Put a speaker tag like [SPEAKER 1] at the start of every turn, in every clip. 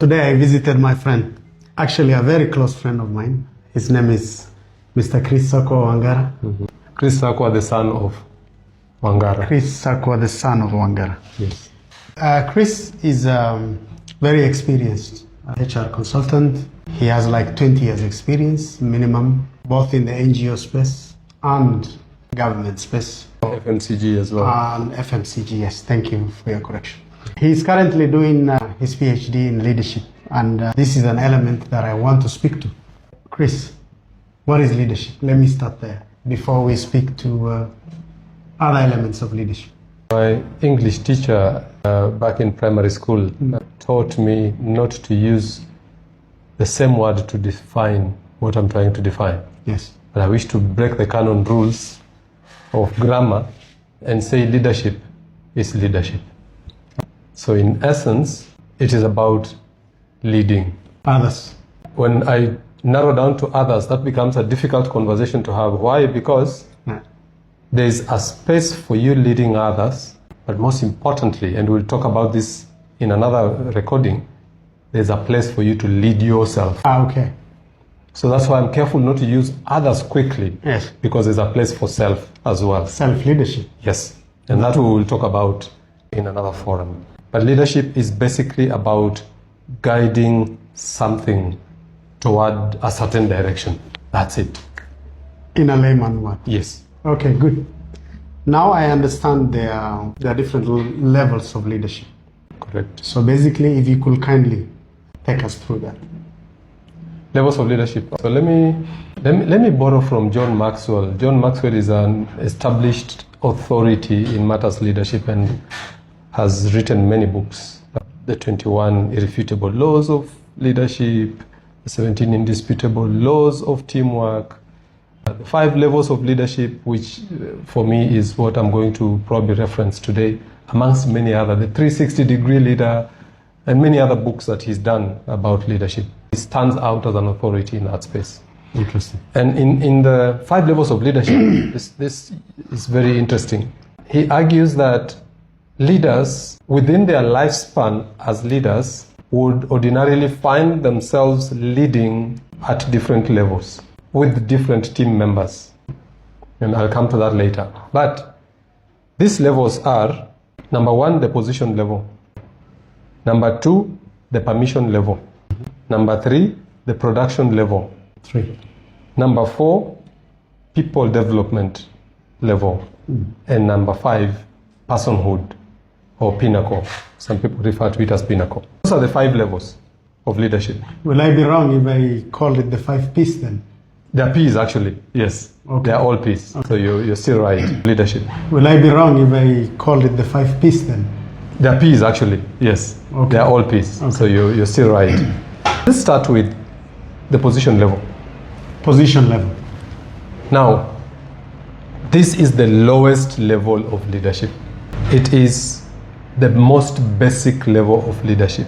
[SPEAKER 1] Today I visited my friend, actually a very close friend of mine. His name is Mr. Chris Sakwa Wangara.
[SPEAKER 2] Mm-hmm. Chris Sakwa, the son of Wangara.
[SPEAKER 1] Chris Sakwa, the son of Wangara.
[SPEAKER 2] Yes.
[SPEAKER 1] Chris is very experienced HR consultant. He has like 20 years experience minimum, both in the NGO space and government space.
[SPEAKER 2] FMCG as well.
[SPEAKER 1] And FMCG, yes. Thank you for your correction. He's currently doing his PhD in leadership, and this is an element that I want to speak to. Chris, what is leadership? Let me start there before we speak to other elements of leadership.
[SPEAKER 2] My English teacher back in primary school taught me not to use the same word to define what I'm trying to define.
[SPEAKER 1] Yes.
[SPEAKER 2] But I wish to break the canon rules of grammar and say leadership is leadership. So in essence, it is about leading
[SPEAKER 1] Others.
[SPEAKER 2] When I narrow down to others, that becomes a difficult conversation to have. Why? Because there's a space for you leading others, but most importantly, and we'll talk about this in another recording, there's a place for you to lead yourself.
[SPEAKER 1] Okay.
[SPEAKER 2] So that's why I'm careful not to use others quickly.
[SPEAKER 1] Yes.
[SPEAKER 2] Because there's a place for self as well.
[SPEAKER 1] Self-leadership.
[SPEAKER 2] Yes. And that we will talk about in another forum. But leadership is basically about guiding something toward a certain direction. That's it.
[SPEAKER 1] In a layman word.
[SPEAKER 2] Yes.
[SPEAKER 1] Okay, good. Now I understand there are different levels of leadership.
[SPEAKER 2] Correct.
[SPEAKER 1] So basically, if you could kindly take us through that.
[SPEAKER 2] Levels of leadership. So let me borrow from John Maxwell. John Maxwell is an established authority in matters leadership and has written many books. The 21 Irrefutable Laws of Leadership, the 17 Indisputable Laws of Teamwork, the 5 levels of leadership, which for me is what I'm going to probably reference today, amongst many other, the 360-degree leader, and many other books that he's done about leadership. He stands out as an authority in that space.
[SPEAKER 1] Interesting.
[SPEAKER 2] And in the 5 levels of leadership, this is very interesting. He argues that leaders, within their lifespan as leaders, would ordinarily find themselves leading at different levels with different team members. And I'll come to that later. But these levels are, number 1, the position level. Number 2, the permission level. Number 3, the production level.
[SPEAKER 1] 3.
[SPEAKER 2] Number 4, people development level. And number 5, personhood or pinnacle. Some people refer to it as pinnacle. Those are the 5 levels of leadership.
[SPEAKER 1] Will I be wrong if I call it the 5 P's then?
[SPEAKER 2] They are P's actually, yes.
[SPEAKER 1] Okay.
[SPEAKER 2] They are all P's. Okay. So you're still right, leadership.
[SPEAKER 1] Will I be wrong if I call it the 5 P's then?
[SPEAKER 2] They are P's actually, yes.
[SPEAKER 1] Okay.
[SPEAKER 2] They are all P's. Okay. So you're still right. Let's start with the position level.
[SPEAKER 1] Position level.
[SPEAKER 2] Now, this is the lowest level of leadership. It is the most basic level of leadership.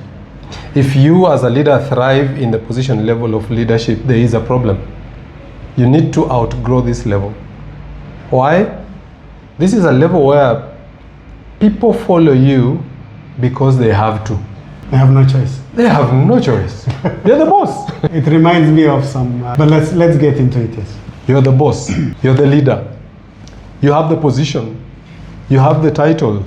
[SPEAKER 2] If you as a leader thrive in the position level of leadership, there is a problem. You need to outgrow this level. Why? This is a level where people follow you because they have to.
[SPEAKER 1] They have no choice.
[SPEAKER 2] They have no choice. They're the boss.
[SPEAKER 1] It reminds me of some, but let's get into it, yes.
[SPEAKER 2] You're the boss. You're the leader. You have the position. You have the title.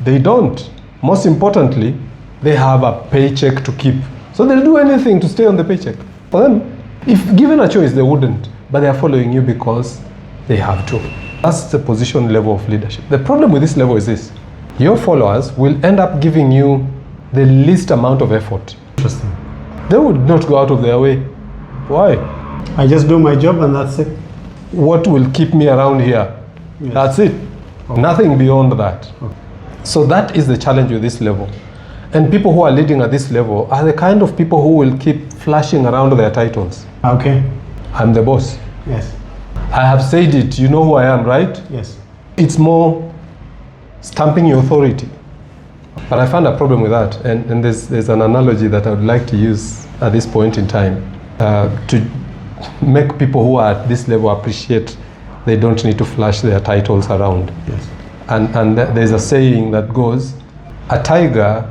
[SPEAKER 2] They don't. Most importantly, they have a paycheck to keep. So they'll do anything to stay on the paycheck. For them, if given a choice, they wouldn't. But they are following you because they have to. That's the position level of leadership. The problem with this level is this. Your followers will end up giving you the least amount of effort.
[SPEAKER 1] Interesting.
[SPEAKER 2] They would not go out of their way. Why?
[SPEAKER 1] I just do my job and that's it.
[SPEAKER 2] What will keep me around here? Yes. That's it. Okay. Nothing beyond that. Okay. So that is the challenge with this level. And people who are leading at this level are the kind of people who will keep flashing around their titles.
[SPEAKER 1] Okay.
[SPEAKER 2] I'm the boss.
[SPEAKER 1] Yes.
[SPEAKER 2] I have said it. You know who I am, right?
[SPEAKER 1] Yes.
[SPEAKER 2] It's more stamping your authority. But I found a problem with that. And there's an analogy that I would like to use at this point in time to make people who are at this level appreciate they don't need to flash their titles around.
[SPEAKER 1] Yes.
[SPEAKER 2] And there's a saying that goes, a tiger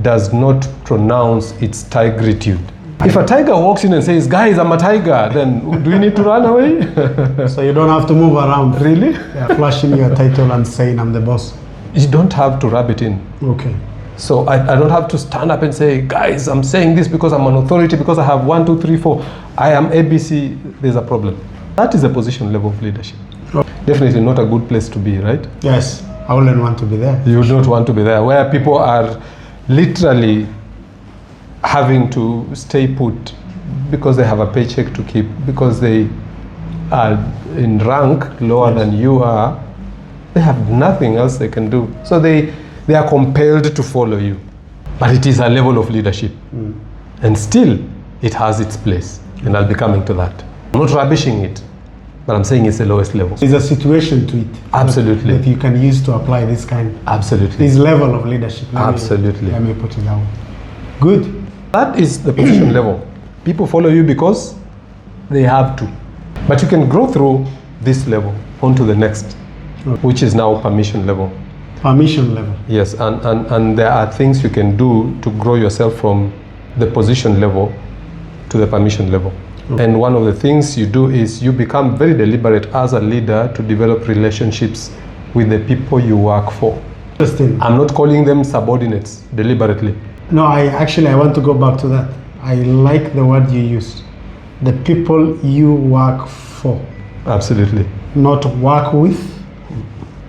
[SPEAKER 2] does not pronounce its tigritude. If a tiger walks in and says, guys, I'm a tiger, then do you need to run away?
[SPEAKER 1] So you don't have to move around.
[SPEAKER 2] Really?
[SPEAKER 1] Yeah, flashing your title and saying I'm the boss.
[SPEAKER 2] You don't have to rub it in.
[SPEAKER 1] Okay.
[SPEAKER 2] So I don't have to stand up and say, guys, I'm saying this because I'm an authority, because I have 1, 2, 3, 4. I am ABC, there's a problem. That is a position level of leadership.
[SPEAKER 1] Oh.
[SPEAKER 2] Definitely not a good place to be, right?
[SPEAKER 1] Yes, I wouldn't want to be there.
[SPEAKER 2] You don't want to be there, where people are literally having to stay put because they have a paycheck to keep, because they are in rank lower than you are. They have nothing else they can do. So they are compelled to follow you. But it is a level of leadership. And still, it has its place. And I'll be coming to that. I'm not rubbishing it, but I'm saying it's the lowest level.
[SPEAKER 1] There's a situation to it.
[SPEAKER 2] Absolutely.
[SPEAKER 1] That you can use to apply this kind.
[SPEAKER 2] Absolutely.
[SPEAKER 1] This level of leadership.
[SPEAKER 2] Absolutely.
[SPEAKER 1] Let me put it down. Good.
[SPEAKER 2] That is the position level. People follow you because they have to. But you can grow through this level onto the next, which is now permission level.
[SPEAKER 1] Permission level.
[SPEAKER 2] Yes, and there are things you can do to grow yourself from the position level to the permission level. And one of the things you do is you become very deliberate as a leader to develop relationships with the people you work for.
[SPEAKER 1] Interesting.
[SPEAKER 2] I'm not calling them subordinates deliberately.
[SPEAKER 1] No, I want to go back to that. I like the word you used. The people you work for.
[SPEAKER 2] Absolutely.
[SPEAKER 1] Not work with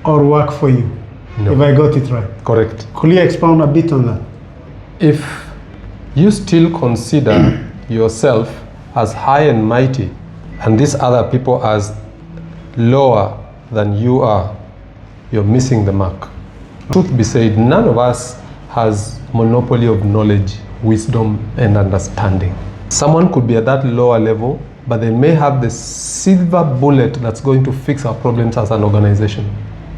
[SPEAKER 1] or work for you.
[SPEAKER 2] No.
[SPEAKER 1] If I got it right.
[SPEAKER 2] Correct.
[SPEAKER 1] Could you expound a bit on that?
[SPEAKER 2] If you still consider yourself as high and mighty and these other people as lower than you are, you're missing the mark. Truth be said, none of us has monopoly of knowledge, wisdom, and understanding. Someone could be at that lower level, but they may have the silver bullet that's going to fix our problems as an organization.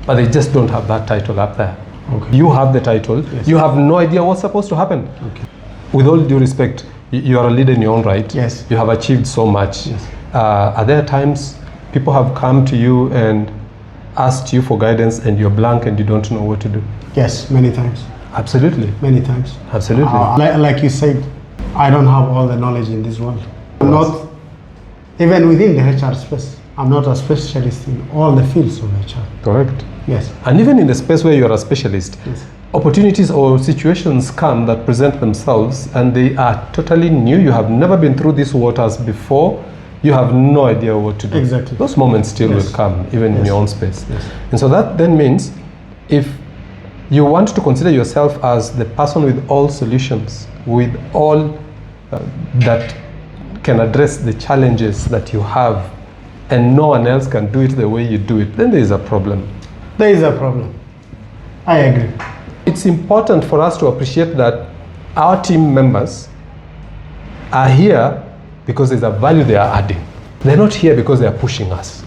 [SPEAKER 2] But they just don't have that title up there.
[SPEAKER 1] Okay.
[SPEAKER 2] You have the title.
[SPEAKER 1] Yes.
[SPEAKER 2] You have no idea what's supposed to happen.
[SPEAKER 1] Okay.
[SPEAKER 2] With all due respect, you are a leader in your own right.
[SPEAKER 1] Yes.
[SPEAKER 2] You have achieved so much.
[SPEAKER 1] Yes.
[SPEAKER 2] Are there times people have come to you and asked you for guidance and you're blank and you don't know what to do?
[SPEAKER 1] Yes, many times.
[SPEAKER 2] Absolutely.
[SPEAKER 1] Many times.
[SPEAKER 2] Absolutely.
[SPEAKER 1] Like you said, I don't have all the knowledge in this world. I'm not, even within the HR space, I'm not a specialist in all the fields of HR.
[SPEAKER 2] Correct.
[SPEAKER 1] Yes.
[SPEAKER 2] And even in the space where you're a specialist,
[SPEAKER 1] Yes.
[SPEAKER 2] opportunities or situations come that present themselves and they are totally new. You have never been through these waters before. You have no idea what to do.
[SPEAKER 1] Exactly.
[SPEAKER 2] Those moments still
[SPEAKER 1] Yes.
[SPEAKER 2] will come, even in
[SPEAKER 1] Yes.
[SPEAKER 2] your own space.
[SPEAKER 1] Yes.
[SPEAKER 2] And so that then means if you want to consider yourself as the person with all solutions, with all that can address the challenges that you have, and no one else can do it the way you do it, then there is a problem.
[SPEAKER 1] There is a problem. I agree.
[SPEAKER 2] It's important for us to appreciate that our team members are here because there's a value they are adding. They're not here because they are pushing us.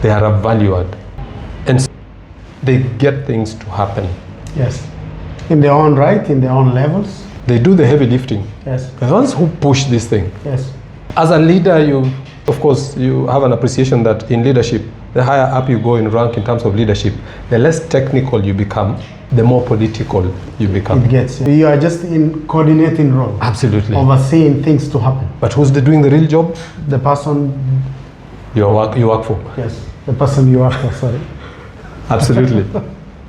[SPEAKER 2] They are a value add. And so they get things to happen.
[SPEAKER 1] Yes. In their own right, in their own levels.
[SPEAKER 2] They do the heavy lifting.
[SPEAKER 1] Yes.
[SPEAKER 2] They're the ones who push this thing.
[SPEAKER 1] Yes.
[SPEAKER 2] As a leader, of course, you have an appreciation that in leadership, the higher up you go in rank in terms of leadership, the less technical you become, the more political you become.
[SPEAKER 1] It gets. You are just in coordinating role.
[SPEAKER 2] Absolutely.
[SPEAKER 1] Overseeing things to happen.
[SPEAKER 2] But who's doing the real job?
[SPEAKER 1] The person.
[SPEAKER 2] You work for.
[SPEAKER 1] Yes. The person you work for. Sorry.
[SPEAKER 2] Absolutely.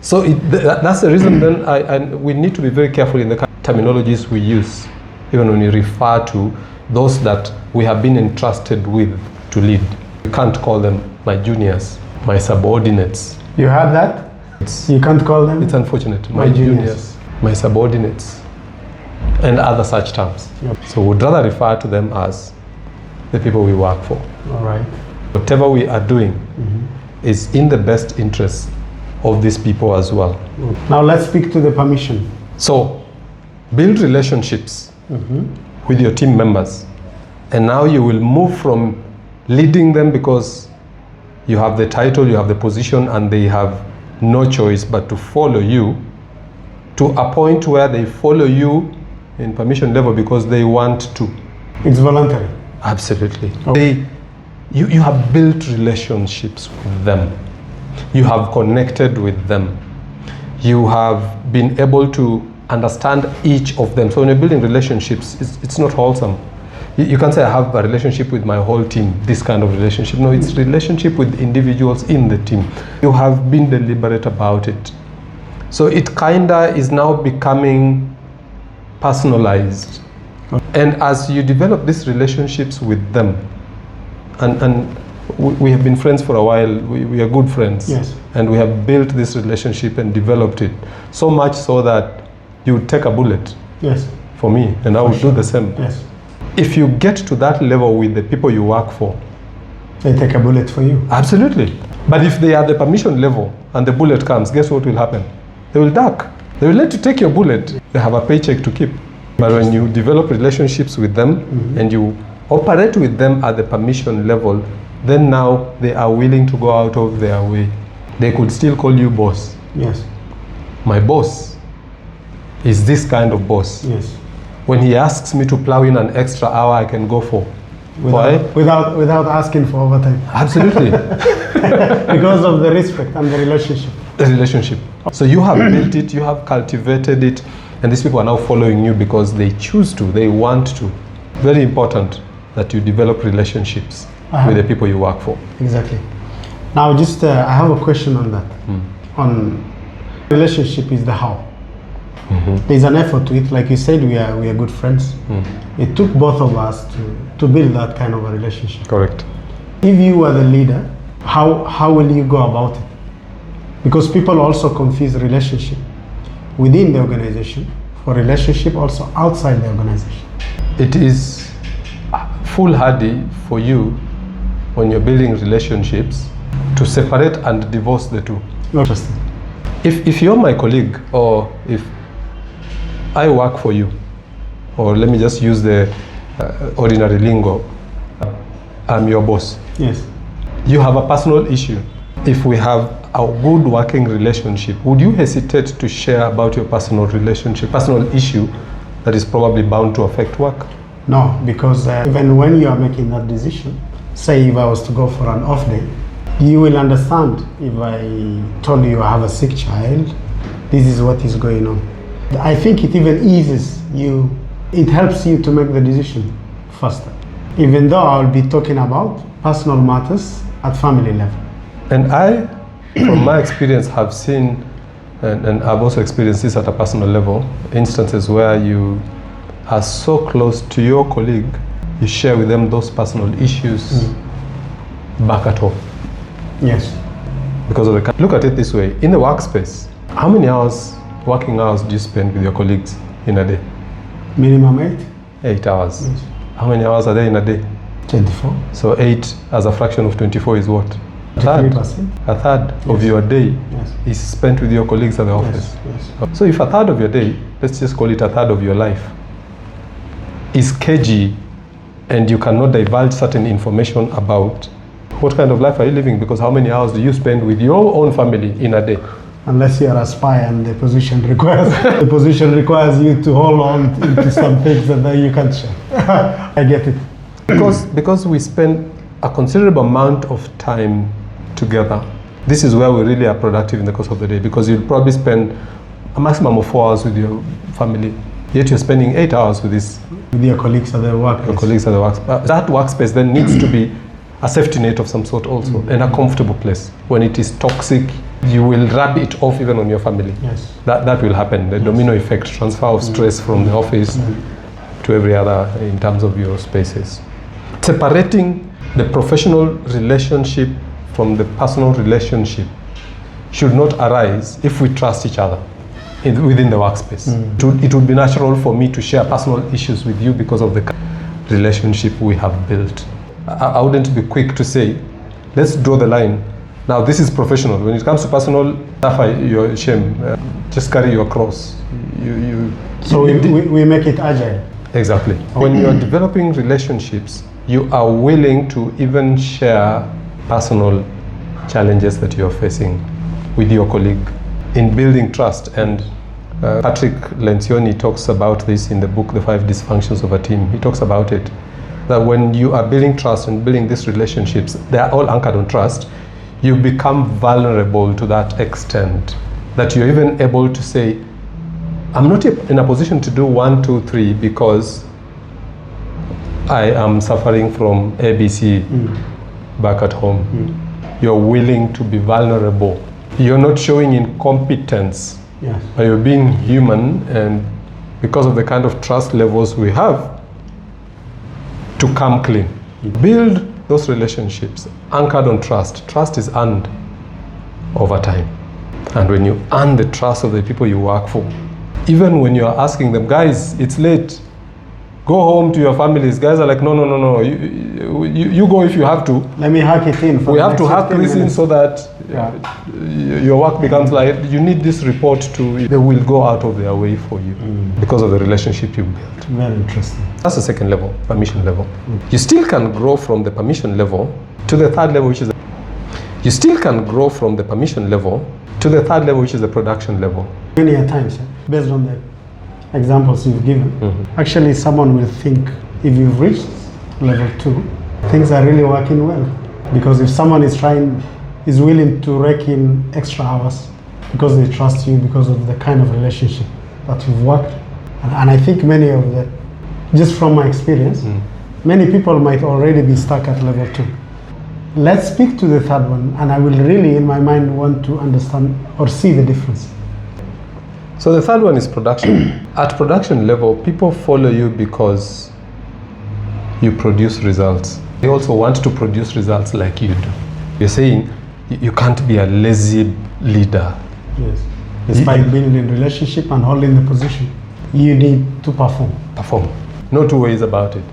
[SPEAKER 2] So that's the reason then we need to be very careful in the kind of terminologies we use, even when we refer to those that we have been entrusted with to lead. You can't call them my juniors, my subordinates.
[SPEAKER 1] You heard that? You can't call them?
[SPEAKER 2] It's unfortunate.
[SPEAKER 1] My juniors.
[SPEAKER 2] My subordinates, and other such terms.
[SPEAKER 1] Yep.
[SPEAKER 2] So we'd rather refer to them as the people we work for.
[SPEAKER 1] All right.
[SPEAKER 2] Whatever we are doing is in the best interest of these people as well.
[SPEAKER 1] Now let's speak to the permission.
[SPEAKER 2] So build relationships with your team members, and now you will move from leading them because you have the title, you have the position, and they have no choice but to follow you, to a point where they follow you in permission level because they want to.
[SPEAKER 1] It's voluntary.
[SPEAKER 2] Absolutely. You have built relationships with them. You have connected with them. You have been able to understand each of them. So when you're building relationships, it's not wholesome. You can't say I have a relationship with my whole team, this kind of relationship. No, it's relationship with individuals in the team. You have been deliberate about it. So it kinda is now becoming personalized. And as you develop these relationships with them, and we have been friends for a while, we are good friends.
[SPEAKER 1] Yes.
[SPEAKER 2] And we have built this relationship and developed it. So much so that you would take a bullet
[SPEAKER 1] Yes.
[SPEAKER 2] for me, and I would do the same.
[SPEAKER 1] Yes.
[SPEAKER 2] If you get to that level with the people you work for,
[SPEAKER 1] They take a bullet for you.
[SPEAKER 2] absolutely. But if they are the permission level and the bullet comes, guess what will happen? They will duck. They will let you take your bullet. They have a paycheck to keep. But when you develop relationships with them and you operate with them at the permission level, then now they are willing to go out of their way. They could still call you boss.
[SPEAKER 1] Yes.
[SPEAKER 2] My boss is this kind of boss.
[SPEAKER 1] Yes.
[SPEAKER 2] When he asks me to plow in an extra hour, I can go for. Why?
[SPEAKER 1] Without asking for overtime.
[SPEAKER 2] Absolutely.
[SPEAKER 1] Because of the respect and the relationship.
[SPEAKER 2] The relationship. So you have built it, you have cultivated it, and these people are now following you because they choose to, they want to. Very important that you develop relationships with the people you work for.
[SPEAKER 1] Exactly. Now, just I have a question on that. On relationship is the how. There's an effort to it. Like you said, we are good friends. It took both of us to build that kind of a relationship.
[SPEAKER 2] Correct.
[SPEAKER 1] If you are the leader, how will you go about it? Because people also confuse relationship within the organization for relationship also outside the organization.
[SPEAKER 2] It is foolhardy for you when you're building relationships to separate and divorce the two.
[SPEAKER 1] Interesting.
[SPEAKER 2] If you're my colleague, or if I work for you, or let me just use the ordinary lingo, I'm your boss.
[SPEAKER 1] Yes.
[SPEAKER 2] You have a personal issue. If we have a good working relationship, would you hesitate to share about your personal relationship, personal issue that is probably bound to affect work?
[SPEAKER 1] No, because even when you are making that decision, say if I was to go for an off day, you will understand if I told you I have a sick child, this is what is going on. I think it even eases you, it helps you to make the decision faster. Even though I'll be talking about personal matters at family level.
[SPEAKER 2] And I, from my experience, have seen, and I've also experienced this at a personal level, instances where you are so close to your colleague, you share with them those personal issues back at home.
[SPEAKER 1] Yes.
[SPEAKER 2] Because of the, look at it this way, in the workspace, how many hours, working hours do you spend with your colleagues in a day?
[SPEAKER 1] Minimum 8?
[SPEAKER 2] 8 hours.
[SPEAKER 1] Yes.
[SPEAKER 2] How many hours are there in a day?
[SPEAKER 1] 24.
[SPEAKER 2] So 8 as a fraction of 24 is what? A third.
[SPEAKER 1] 3%.
[SPEAKER 2] A third of your day
[SPEAKER 1] Yes.
[SPEAKER 2] is spent with your colleagues at the office.
[SPEAKER 1] Yes.
[SPEAKER 2] So if a third of your day, let's just call it a third of your life, is cagey and you cannot divulge certain information about, what kind of life are you living? Because how many hours do you spend with your own family in a day?
[SPEAKER 1] Unless you are a spy and the position requires you to hold on into some things and then you can't share. I get it.
[SPEAKER 2] Because we spend a considerable amount of time together, this is where we really are productive in the course of the day, because you'll probably spend a maximum of 4 hours with your family, yet you're spending 8 hours
[SPEAKER 1] with your colleagues at the work.
[SPEAKER 2] Your colleagues at the workspace. That workspace then needs to be a safety net of some sort also, and a comfortable place. When it is toxic, you will rub it off even on your family.
[SPEAKER 1] Yes.
[SPEAKER 2] That will happen. The domino effect, transfer of stress from the office to every other in terms of your spaces. Separating the professional relationship from the personal relationship should not arise if we trust each other within the workspace. It would be natural for me to share personal issues with you because of the relationship we have built. I wouldn't be quick to say, let's draw the line. Now this is professional. When it comes to personal, your shame, just carry your cross.
[SPEAKER 1] So we make it agile.
[SPEAKER 2] Exactly. When you are developing relationships, you are willing to even share personal challenges that you are facing with your colleague in building trust. And Patrick Lencioni talks about this in the book, The 5 Dysfunctions of a Team. He talks about it, that when you are building trust and building these relationships, they are all anchored on trust. You become vulnerable to that extent that you're even able to say, I'm not in a position to do 1, 2, 3 because I am suffering from ABC back at home. You're willing to be vulnerable. You're not showing incompetence,
[SPEAKER 1] Yes.
[SPEAKER 2] but you're being human, and because of the kind of trust levels we have, to come clean. Build those relationships anchored on trust. Trust is earned over time. And when you earn the trust of the people you work for, even when you are asking them, guys, it's late, go home to your families, guys are like, no, you go if you have to.
[SPEAKER 1] Let me hack it in.
[SPEAKER 2] We have to hack this in so that your work becomes like, you need this report to, they will go out of their way for you because of the relationship you built.
[SPEAKER 1] Very interesting.
[SPEAKER 2] That's the second level, permission level. You still can grow from the permission level to the third level, which is you still can grow from the permission level to the third level, which is the production level.
[SPEAKER 1] Many a times, based on the examples you've given, actually someone will think if you've reached level 2, things are really working well. Because if someone is willing to rake in extra hours because they trust you, because of the kind of relationship that you've worked. And I think many of the, just from my experience, many people might already be stuck at level 2. Let's speak to the third one, and I will really, in my mind, want to understand or see the difference.
[SPEAKER 2] So the third one is production. At production level, people follow you because you produce results. They also want to produce results like you do. You're saying you can't be a lazy leader.
[SPEAKER 1] Yes. Despite being in relationship and holding the position, you need to perform.
[SPEAKER 2] Perform. No two ways about it.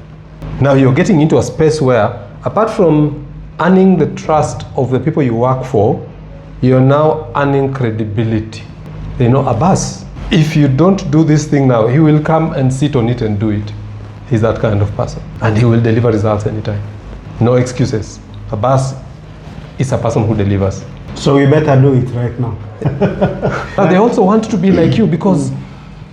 [SPEAKER 2] Now you're getting into a space where, apart from earning the trust of the people you work for, you're now earning credibility. They know Abbas, if you don't do this thing now, he will come and sit on it and do it. He's that kind of person. And he will deliver results anytime. No excuses. Abbas is a person who delivers.
[SPEAKER 1] So we better do it right now.
[SPEAKER 2] But they also want to be like you because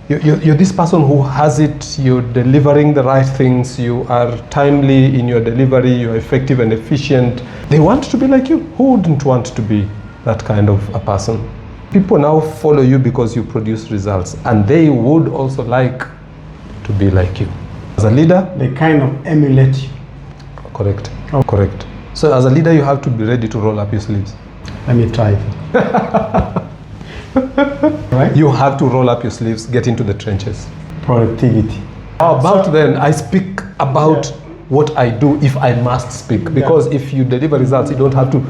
[SPEAKER 2] you're this person who has it, you're delivering the right things, you are timely in your delivery, you're effective and efficient. They want to be like you. Who wouldn't want to be that kind of a person? People now follow you because you produce results, and they would also like to be like you. As a leader,
[SPEAKER 1] they kind of emulate you.
[SPEAKER 2] Correct. Oh. Correct. So as a leader, you have to be ready to roll up your sleeves.
[SPEAKER 1] Let me try it. Right?
[SPEAKER 2] You have to roll up your sleeves, get into the trenches.
[SPEAKER 1] Productivity.
[SPEAKER 2] Then I speak about what I do if I must speak. Because if you deliver results, you don't have to.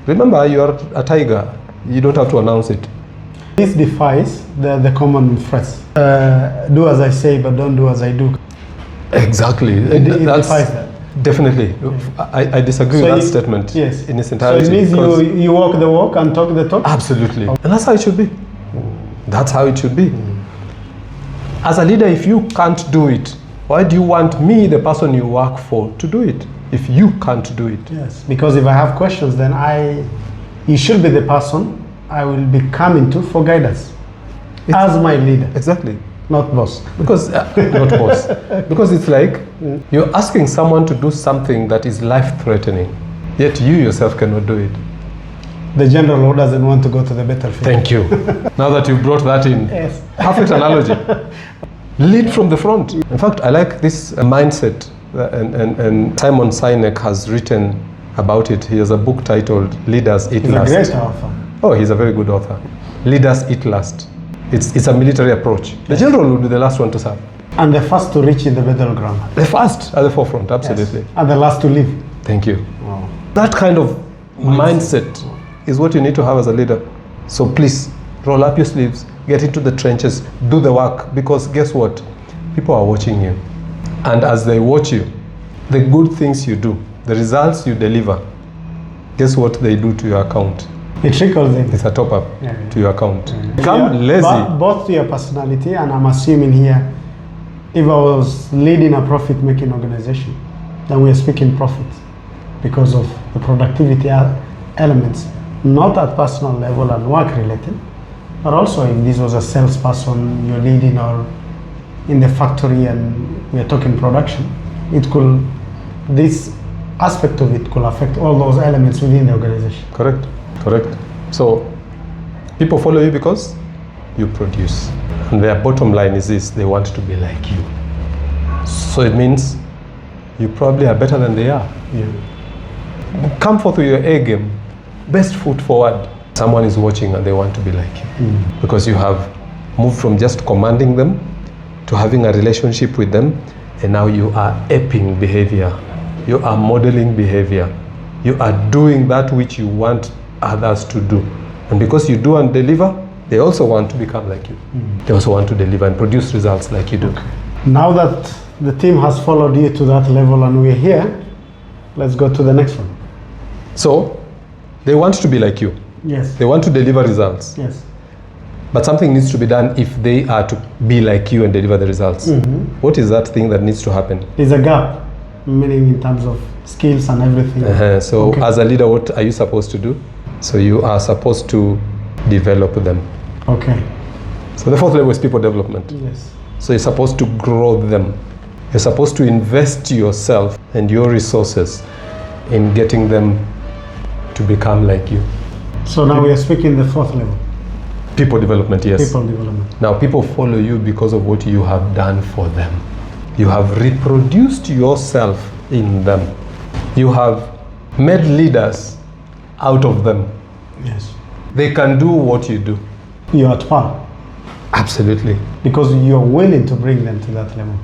[SPEAKER 2] Remember, you're a tiger. You don't have to announce it.
[SPEAKER 1] This defies the common phrase. Do as I say, but don't do as I do.
[SPEAKER 2] Exactly.
[SPEAKER 1] It defies that.
[SPEAKER 2] Definitely. I disagree with that statement in its entirety.
[SPEAKER 1] So it means you walk the walk and talk the talk?
[SPEAKER 2] Absolutely. And that's how it should be. That's how it should be. As a leader, if you can't do it, why do you want me, the person you work for, to do it? If you can't do it.
[SPEAKER 1] Yes, because if I have questions, then you should be the person I will be coming to for guidance. As my leader.
[SPEAKER 2] Exactly.
[SPEAKER 1] Not boss.
[SPEAKER 2] Because, not boss. Because it's like you're asking someone to do something that is life-threatening, yet you yourself cannot do it.
[SPEAKER 1] The general who doesn't want to go to the battlefield.
[SPEAKER 2] Thank you. Now that you brought that in,
[SPEAKER 1] yes.
[SPEAKER 2] Perfect analogy. Lead from the front. In fact, I like this mindset, and Simon Sinek has written about it. He has a book titled Leaders Eat Last.
[SPEAKER 1] He's a great author.
[SPEAKER 2] Oh, he's a very good author. Leaders Eat Last. It's a military approach. The general will be the last one to serve.
[SPEAKER 1] And the first to reach in the battleground.
[SPEAKER 2] The first at the forefront, absolutely.
[SPEAKER 1] Yes. And the last to leave.
[SPEAKER 2] Thank you.
[SPEAKER 1] Wow.
[SPEAKER 2] That kind of mindset is what you need to have as a leader. So please, roll up your sleeves, get into the trenches, do the work, because guess what? People are watching you. And as they watch you, the good things you do, the results you deliver, guess what they do to your account?
[SPEAKER 1] It trickles in.
[SPEAKER 2] It's a top up to your account. Become lazy.
[SPEAKER 1] Both to your personality, and I'm assuming here, if I was leading a profit-making organization, then we are speaking profit because of the productivity elements, not at personal level and work-related, but also if this was a salesperson you're leading or in the factory and we're talking production, this aspect of it could affect all those elements within the organization.
[SPEAKER 2] Correct. So people follow you because you produce. And their bottom line is this: they want to be like you. So it means you probably are better than they are.
[SPEAKER 1] Yeah.
[SPEAKER 2] Come forth with your A game, best foot forward. Someone is watching and they want to be like you. Because you have moved from just commanding them to having a relationship with them, and now you are aping behavior. You are modeling behavior. You are doing that which you want others to do. And because you do and deliver, they also want to become like you. They also want to deliver and produce results like you do.
[SPEAKER 1] Okay. Now that the team has followed you to that level and we're here, let's go to the next one.
[SPEAKER 2] So, they want to be like you.
[SPEAKER 1] Yes.
[SPEAKER 2] They want to deliver results.
[SPEAKER 1] Yes.
[SPEAKER 2] But something needs to be done if they are to be like you and deliver the results. What is that thing that needs to happen?
[SPEAKER 1] There's a gap, meaning in terms of skills and everything.
[SPEAKER 2] So as a leader, what are you supposed to do? So you are supposed to develop them.
[SPEAKER 1] Okay.
[SPEAKER 2] So the fourth level is people development.
[SPEAKER 1] Yes.
[SPEAKER 2] So you're supposed to grow them. You're supposed to invest yourself and your resources in getting them to become like you.
[SPEAKER 1] So now we are speaking the fourth level.
[SPEAKER 2] People development, yes.
[SPEAKER 1] People development.
[SPEAKER 2] Now people follow you because of what you have done for them. You have reproduced yourself in them. You have made leaders out of them.
[SPEAKER 1] Yes.
[SPEAKER 2] They can do what you do.
[SPEAKER 1] You're at par.
[SPEAKER 2] Absolutely.
[SPEAKER 1] Because you're willing to bring them to that level.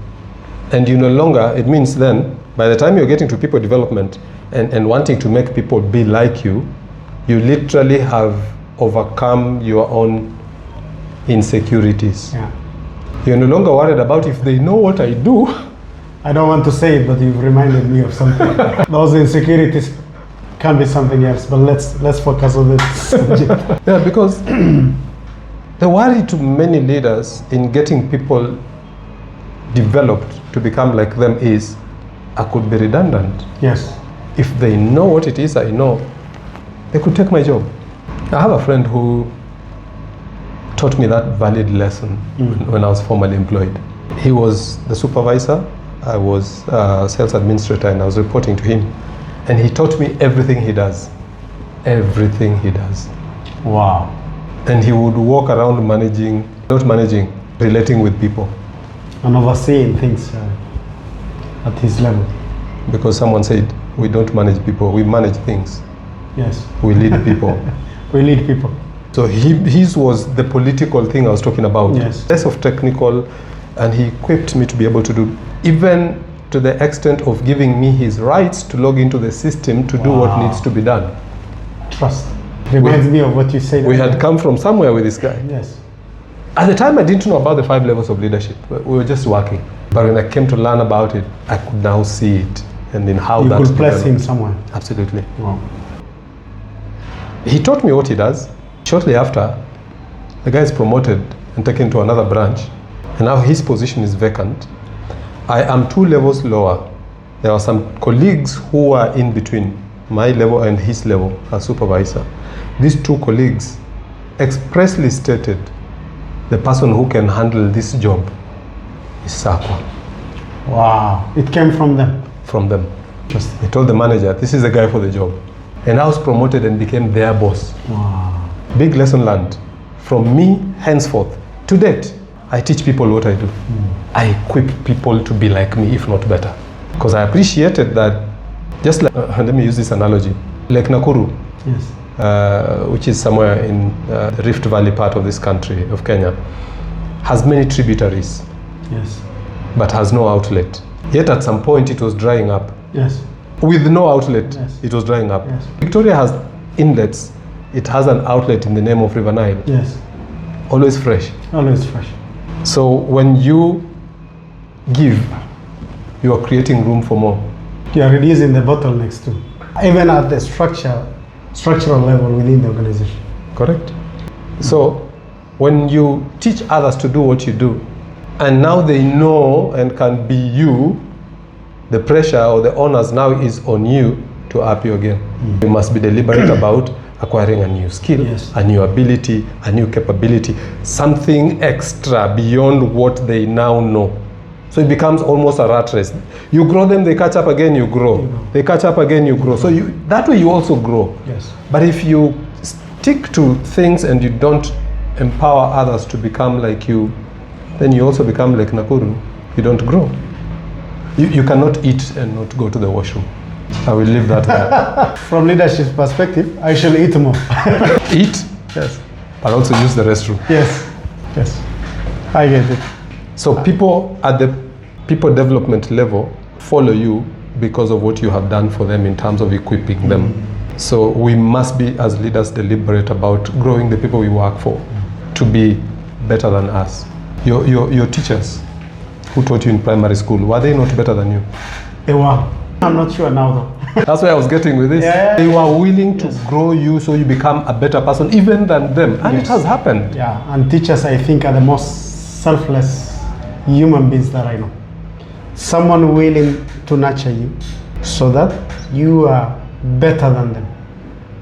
[SPEAKER 2] And you no longer, it means then, by the time you're getting to people development and wanting to make people be like you, you literally have overcome your own insecurities.
[SPEAKER 1] Yeah.
[SPEAKER 2] You're no longer worried about if they know what I do.
[SPEAKER 1] I don't want to say it, but you've reminded me of something. Those insecurities can be something else, but let's focus on this subject.
[SPEAKER 2] Yeah, because the worry to many leaders in getting people developed to become like them is, I could be redundant.
[SPEAKER 1] Yes.
[SPEAKER 2] If they know what it is I know, they could take my job. I have a friend who taught me that valid lesson when I was formally employed. He was the supervisor, I was a sales administrator, and I was reporting to him. And he taught me everything he does. Everything he does.
[SPEAKER 1] Wow.
[SPEAKER 2] And he would walk around relating with people.
[SPEAKER 1] And overseeing things at his level.
[SPEAKER 2] Because someone said, we don't manage people, we manage things.
[SPEAKER 1] Yes.
[SPEAKER 2] We lead people.
[SPEAKER 1] We lead people.
[SPEAKER 2] So his was the political thing I was talking about.
[SPEAKER 1] Yes.
[SPEAKER 2] Less of technical, and he equipped me to be able to do, even to the extent of giving me his rights to log into the system to do what needs to be done.
[SPEAKER 1] Trust. Reminds me of what you said.
[SPEAKER 2] We had come from somewhere with this guy.
[SPEAKER 1] Yes.
[SPEAKER 2] At the time, I didn't know about the 5 levels of leadership. We were just working. But when I came to learn about it, I could now see it and in how that
[SPEAKER 1] you could place him somewhere.
[SPEAKER 2] Absolutely.
[SPEAKER 1] Wow.
[SPEAKER 2] He taught me what he does. Shortly after, the guy is promoted and taken to another branch, and now his position is vacant. I am 2 levels lower. There are some colleagues who are in between my level and his level as supervisor. These 2 colleagues expressly stated the person who can handle this job is Sakwa.
[SPEAKER 1] Wow. It came from them.
[SPEAKER 2] From them. He told the manager, this is the guy for the job. And I was promoted and became their boss.
[SPEAKER 1] Wow.
[SPEAKER 2] Big lesson learned. From me, henceforth, to date, I teach people what I do. I equip people to be like me, if not better. Because I appreciated that, just like, let me use this analogy, like Nakuru,
[SPEAKER 1] Yes.
[SPEAKER 2] which is somewhere in the Rift Valley part of this country, of Kenya, has many tributaries,
[SPEAKER 1] Yes.
[SPEAKER 2] but has no outlet. Yet at some point it was drying up.
[SPEAKER 1] Yes.
[SPEAKER 2] With no outlet,
[SPEAKER 1] Yes.
[SPEAKER 2] it was drying up.
[SPEAKER 1] Yes.
[SPEAKER 2] Victoria has inlets. It has an outlet in the name of River Nile.
[SPEAKER 1] Yes.
[SPEAKER 2] Always fresh.
[SPEAKER 1] Always fresh.
[SPEAKER 2] So when you give, you are creating room for more.
[SPEAKER 1] You are reducing the bottlenecks too. Even at the structural level within the organization.
[SPEAKER 2] Correct? So when you teach others to do what you do, and now they know and can be you, the pressure or the onus now is on you to up you again. You must be deliberate about acquiring a new skill,
[SPEAKER 1] Yes.
[SPEAKER 2] a new ability, a new capability, something extra beyond what they now know. So it becomes almost a rat race. You grow them, they catch up again, you grow. They catch up again, you grow. So that way you also grow.
[SPEAKER 1] Yes.
[SPEAKER 2] But if you stick to things and you don't empower others to become like you, then you also become like Nakuru. You don't grow. You cannot eat and not go to the washroom. I will leave that there.
[SPEAKER 1] From leadership perspective, I shall eat more.
[SPEAKER 2] Eat,
[SPEAKER 1] Yes.
[SPEAKER 2] but also use the restroom.
[SPEAKER 1] Yes. Yes. I get it.
[SPEAKER 2] So people at the people development level follow you because of what you have done for them in terms of equipping them. So we must be, as leaders, deliberate about growing the people we work for to be better than us. Your teachers who taught you in primary school, were they not better than you?
[SPEAKER 1] They were. I'm not sure now though.
[SPEAKER 2] That's where I was getting with this.
[SPEAKER 1] Yeah.
[SPEAKER 2] They were willing to grow you so you become a better person even than them. And it has happened.
[SPEAKER 1] Yeah, and teachers, I think, are the most selfless human beings that I know. Someone willing to nurture you so that you are better than them.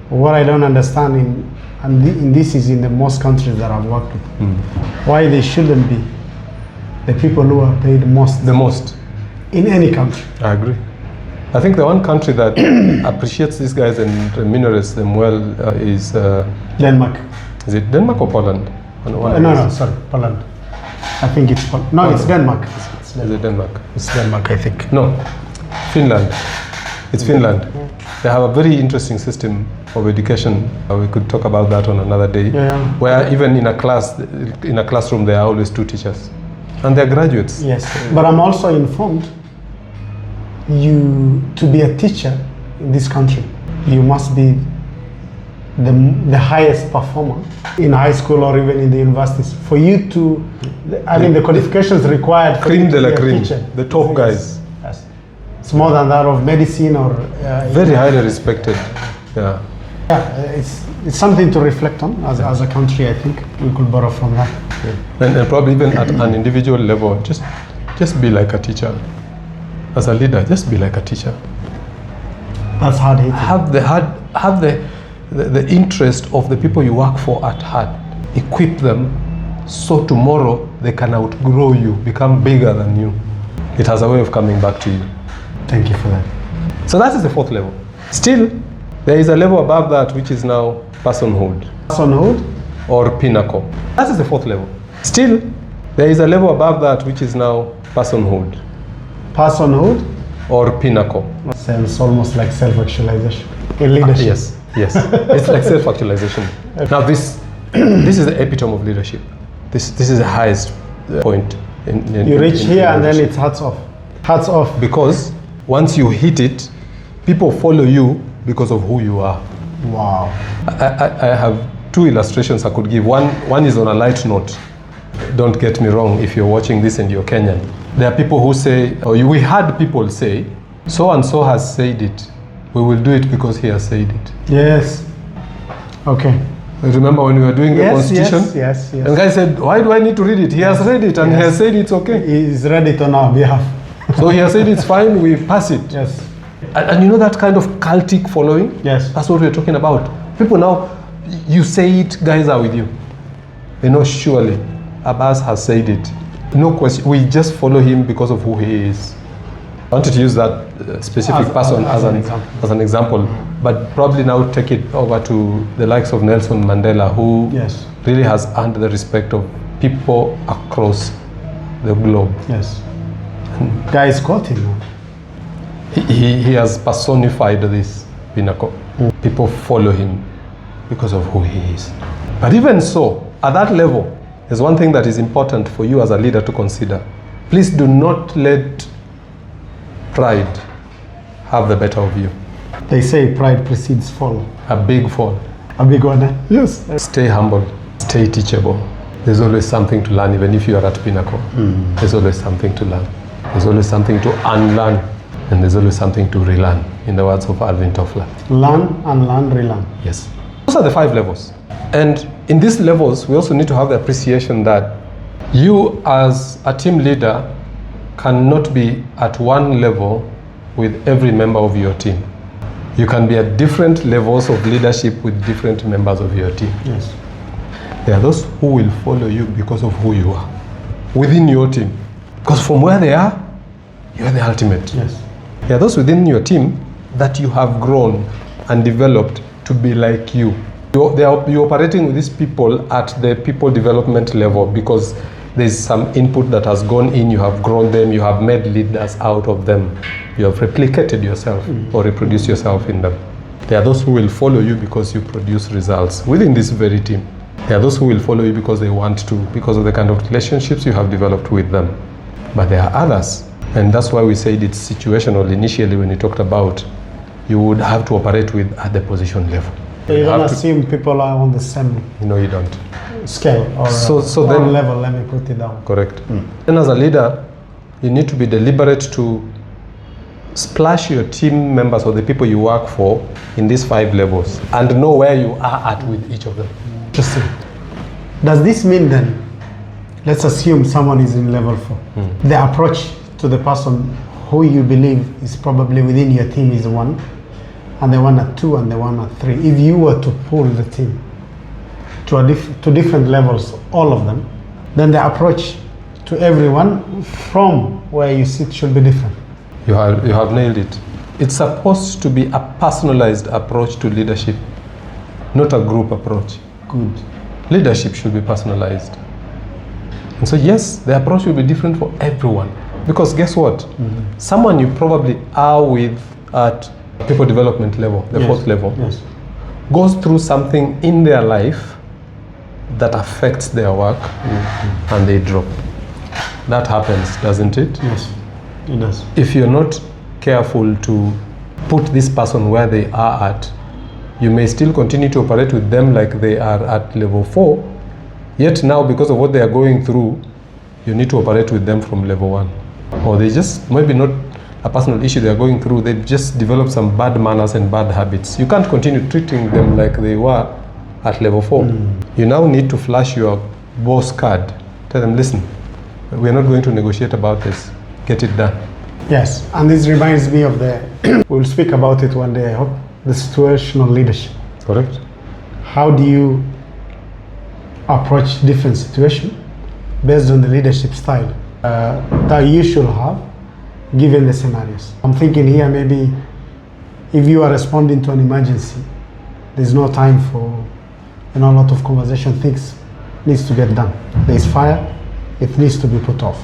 [SPEAKER 1] What I don't understand in this is in the most countries that I've worked with, why they shouldn't be the people who are paid most.
[SPEAKER 2] The most.
[SPEAKER 1] In any country.
[SPEAKER 2] I agree. I think the one country that appreciates these guys and remunerates them well is
[SPEAKER 1] Denmark.
[SPEAKER 2] Is it Denmark or Poland?
[SPEAKER 1] No, sorry, Poland. I think it's Poland. No, it's Denmark.
[SPEAKER 2] Is it Denmark?
[SPEAKER 1] It's Denmark, I think.
[SPEAKER 2] No, Finland. It's Finland. They have a very interesting system of education. We could talk about that on another day.
[SPEAKER 1] Yeah.
[SPEAKER 2] Where even in a classroom, there are always 2 teachers, and they're graduates.
[SPEAKER 1] Yes, but I'm also informed to be a teacher in this country, you must be the highest performer in high school or even in the universities. For you to, the qualifications required for
[SPEAKER 2] Cream
[SPEAKER 1] you to
[SPEAKER 2] de la
[SPEAKER 1] be a
[SPEAKER 2] cream,
[SPEAKER 1] teacher.
[SPEAKER 2] the top guys.
[SPEAKER 1] Yes. It's more than that of medicine or...
[SPEAKER 2] Very highly respected. Yeah.
[SPEAKER 1] It's something to reflect on as a country. I think we could borrow from that.
[SPEAKER 2] And probably even at an individual level, just be like a teacher. As a leader, just be like a teacher.
[SPEAKER 1] That's hard hitting.
[SPEAKER 2] Have the interest of the people you work for at heart. Equip them so tomorrow they can outgrow you, become bigger than you. It has a way of coming back to you.
[SPEAKER 1] Thank you for that.
[SPEAKER 2] So that is the 4th level. Still, there is a level above that which is now personhood.
[SPEAKER 1] Personhood?
[SPEAKER 2] Or pinnacle. That is the 4th level. Still, there is a level above that which is now personhood.
[SPEAKER 1] Personhood?
[SPEAKER 2] Or pinnacle.
[SPEAKER 1] Sounds almost like self-actualization in leadership.
[SPEAKER 2] Yes. It's like self-actualization. Now this is the epitome of leadership. This is the highest point.
[SPEAKER 1] You reach here and then it's hats off. Hats off.
[SPEAKER 2] Because once you hit it, people follow you because of who you are.
[SPEAKER 1] Wow.
[SPEAKER 2] I have 2 illustrations I could give. One is on a light note. Don't get me wrong if you're watching this and you're Kenyan. There are people who say, we had people say, so and so has said it. We will do it because he has said it.
[SPEAKER 1] Yes. Okay.
[SPEAKER 2] Remember when we were doing the constitution?
[SPEAKER 1] Yes.
[SPEAKER 2] And the guy said, why do I need to read it? He has read it and he has said it's okay.
[SPEAKER 1] He's read it on our behalf.
[SPEAKER 2] So he has said it's fine, we pass it.
[SPEAKER 1] Yes.
[SPEAKER 2] And you know that kind of cultic following?
[SPEAKER 1] Yes.
[SPEAKER 2] That's what we're talking about. People now, you say it, guys are with you. They know surely Abbas has said it. No question, we just follow him because of who he is. I wanted to use that specific person as an example, but probably now take it over to the likes of Nelson Mandela, who really has earned the respect of people across the globe.
[SPEAKER 1] Yes. Guys got him.
[SPEAKER 2] He has personified this pinnacle. People follow him because of who he is. But even so, at that level, there's one thing that is important for you as a leader to consider. Please do not let pride have the better of you.
[SPEAKER 1] They say pride precedes fall.
[SPEAKER 2] A big fall.
[SPEAKER 1] A big one, eh? Yes.
[SPEAKER 2] Stay humble. Stay teachable. There's always something to learn, even if you are at Pinnacle. There's always something to learn. There's always something to unlearn. And there's always something to relearn, in the words of Alvin Toffler.
[SPEAKER 1] Learn, unlearn, relearn.
[SPEAKER 2] Yes. Those are the 5 levels. And in these levels, we also need to have the appreciation that you as a team leader cannot be at one level with every member of your team. You can be at different levels of leadership with different members of your team.
[SPEAKER 1] Yes.
[SPEAKER 2] There are those who will follow you because of who you are within your team. Because from where they are, you are the ultimate.
[SPEAKER 1] Yes.
[SPEAKER 2] There are those within your team that you have grown and developed to be like you. You're operating with these people at the people development level because There's some input that has gone in, you have grown them, you have made leaders out of them. You have replicated yourself or reproduced yourself in them. There are those who will follow you because you produce results within this very team. There are those who will follow you because they want to, because of the kind of relationships you have developed with them. But there are others, and that's why we said it's situational initially when we talked about you would have to operate with at the position level.
[SPEAKER 1] You don't assume people are on the same
[SPEAKER 2] No, you don't.
[SPEAKER 1] scale or
[SPEAKER 2] then,
[SPEAKER 1] level, let me put it down.
[SPEAKER 2] Correct. Then as a leader, you need to be deliberate to splash your team members or the people you work for in these 5 levels and know where you are at with each of them.
[SPEAKER 1] Interesting. Does this mean then, let's assume someone is in level 4. The approach to the person who you believe is probably within your team is 1, and the one at 2 and the one at 3. If you were to pull the team to different levels, all of them, then the approach to everyone from where you sit should be different.
[SPEAKER 2] You have nailed it. It's supposed to be a personalized approach to leadership, not a group approach.
[SPEAKER 1] Good.
[SPEAKER 2] Leadership should be personalized. And so yes, the approach will be different for everyone. Because guess what? Someone you probably are with at people development level, the 4th level, goes through something in their life that affects their work and they drop. That happens, doesn't it?
[SPEAKER 1] Yes, it does.
[SPEAKER 2] If you're not careful to put this person where they are at, you may still continue to operate with them like they are at level 4, yet now because of what they are going through, you need to operate with them from level 1. Or they just, maybe not a personal issue they are going through, they've just developed some bad manners and bad habits. You can't continue treating them like they were at level 4. You now need to flash your boss card. Tell them, listen, we're not going to negotiate about this. Get it done.
[SPEAKER 1] Yes, and this reminds me of we'll speak about it one day, I hope, the situational leadership.
[SPEAKER 2] Correct.
[SPEAKER 1] How do you approach different situations based on the leadership style that you should have given the scenarios? I'm thinking here, maybe if you are responding to an emergency, there's no time for a lot of conversation. Things needs to get done. There's fire, it needs to be put off.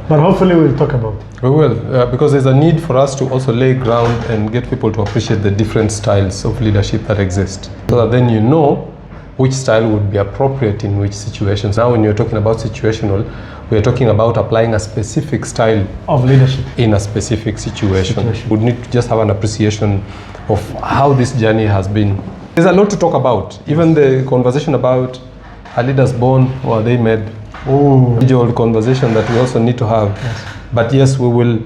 [SPEAKER 1] But hopefully we'll talk about it.
[SPEAKER 2] We will, because there's a need for us to also lay ground and get people to appreciate the different styles of leadership that exist, so that then you know which style would be appropriate in which situations. Now when you're talking about situational, we're talking about applying a specific style
[SPEAKER 1] of leadership
[SPEAKER 2] in a specific situation. We need to just have an appreciation of how this journey has been. There's a lot to talk about. Even the conversation about are leaders born or are they made? Individual conversation that we also need to have.
[SPEAKER 1] Yes.
[SPEAKER 2] But yes, we will,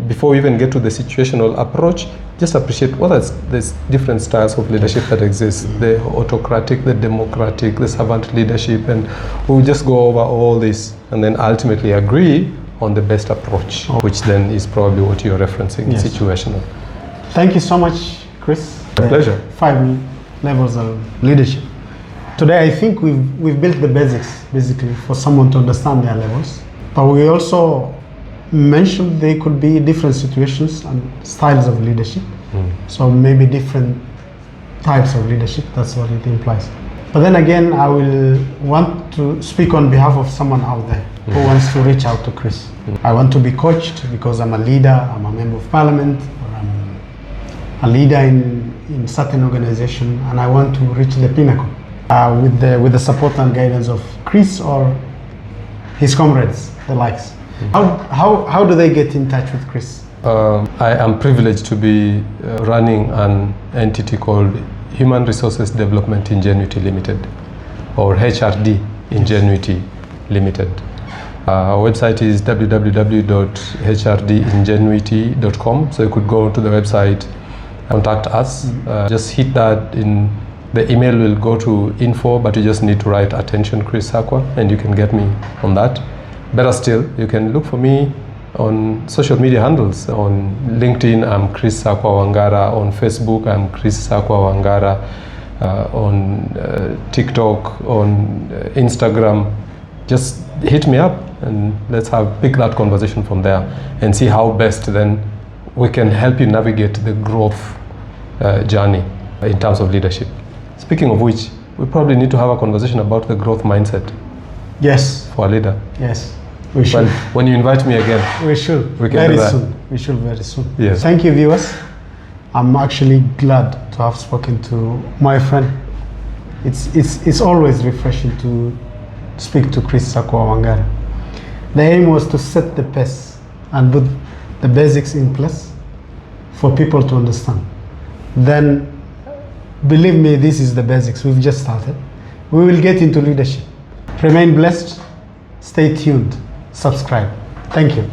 [SPEAKER 2] before we even get to the situational approach, just appreciate what there's different styles of leadership that exist. The autocratic, the democratic, the servant leadership, and we'll just go over all this and then ultimately agree on the best approach, which then is probably what you're referencing, situational.
[SPEAKER 1] Thank you so much, Chris.
[SPEAKER 2] A pleasure.
[SPEAKER 1] 5 levels of leadership. Today, I think we've built the basics, basically, for someone to understand their levels. But we also mentioned they could be different situations and styles of leadership. So maybe different types of leadership, that's what it implies. But then again, I will want to speak on behalf of someone out there who wants to reach out to Chris. I want to be coached because I'm a leader, I'm a member of parliament, or I'm a leader in certain organization, and I want to reach the pinnacle with the support and guidance of Chris or his comrades, the likes. How do they get in touch with Chris?
[SPEAKER 2] I am privileged to be running an entity called Human Resources Development Ingenuity Limited, or HRD Ingenuity Limited. Our website is www.hrdingenuity.com, so you could go to the website, contact us. Just hit that. The email will go to info, but you just need to write attention Chris Sakwa, and you can get me on that. Better still, you can look for me on social media handles. On LinkedIn, I'm Chris Sakwa Wangara. On Facebook, I'm Chris Sakwa Wangara. On TikTok, on Instagram, just hit me up and let's pick that conversation from there and see how best then we can help you navigate the growth journey in terms of leadership. Speaking of which, we probably need to have a conversation about the growth mindset.
[SPEAKER 1] Yes,
[SPEAKER 2] for a leader.
[SPEAKER 1] Yes, we should.
[SPEAKER 2] When you invite me again,
[SPEAKER 1] We should.
[SPEAKER 2] We can
[SPEAKER 1] Very
[SPEAKER 2] do that.
[SPEAKER 1] soon. We should very soon.
[SPEAKER 2] Yes.
[SPEAKER 1] Thank you, viewers. I'm actually glad to have spoken to my friend. It's always refreshing to speak to Chris Sakwa Wangara. The aim was to set the pace and put the basics in place for people to understand. Then, believe me, this is the basics. We've just started. We will get into leadership. Remain blessed. Stay tuned. Subscribe. Thank you.